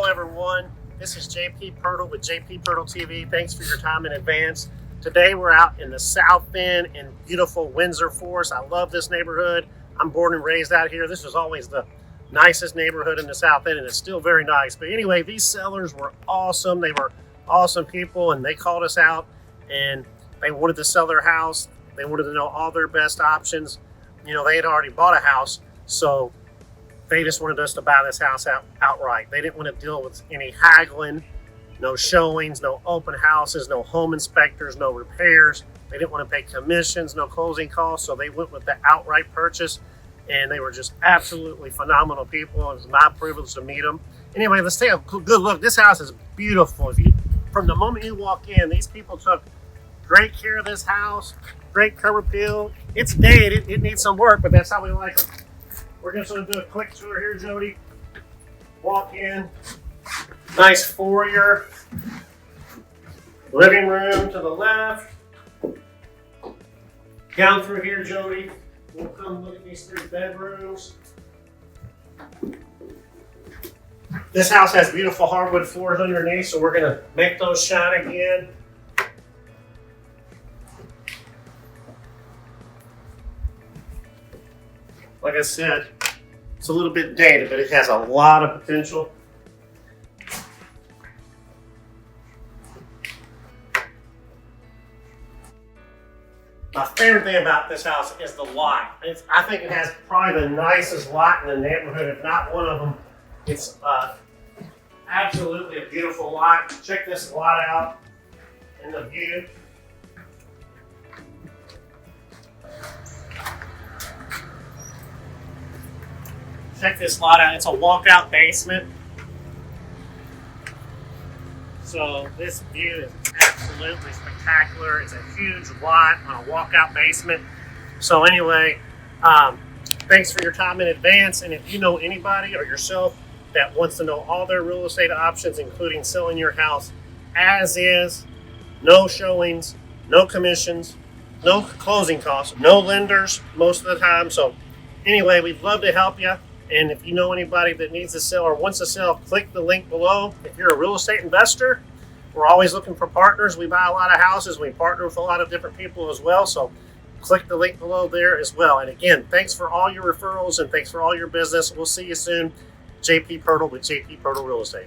everyone. This is JP Pirtle with JP Pirtle TV. Thanks for your time in advance. Today we're out in the South End in beautiful Windsor Forest. I love this neighborhood. I'm born and raised out here. This was always the nicest neighborhood in the South End, and it's still very nice. But anyway, these sellers were awesome. They were awesome people, and they called us out, and they wanted to sell their house. They wanted to know all their best options. You know, they had already bought a house, so they just wanted us to buy this house outright. They didn't want to deal with any haggling, no showings, no open houses, no home inspectors, no repairs. They didn't want to pay commissions, no closing costs, so they went with the outright purchase, and they were just absolutely phenomenal people. It was my privilege to meet them. Anyway, let's take a good look. This house is beautiful. From the moment you walk in, these people took great care of this house, great curb appeal. It's dated, it needs some work, but that's how we like them. We're just going to do a quick tour here, Jody. Walk in, nice foyer, living room to the left. Down through here, Jody, we'll come look at these 3 bedrooms. This house has beautiful hardwood floors underneath, so we're going to make those shine again. Like I said, it's a little bit dated, but it has a lot of potential. My favorite thing about this house is the lot. I think it has probably the nicest lot in the neighborhood, if not one of them. It's absolutely a beautiful lot. Check this lot out and the view. Check this lot out. It's a walkout basement. So this view is absolutely spectacular. It's a huge lot on a walkout basement. So anyway, thanks for your time in advance. And if you know anybody or yourself that wants to know all their real estate options, including selling your house as is, no showings, no commissions, no closing costs, no lenders most of the time. So anyway, we'd love to help you. And if you know anybody that needs to sell or wants to sell, click the link below. If you're a real estate investor, we're always looking for partners. We buy a lot of houses. We partner with a lot of different people as well. So click the link below there as well. And again, thanks for all your referrals and thanks for all your business. We'll see you soon. JP Pirtle with JP Pirtle Real Estate.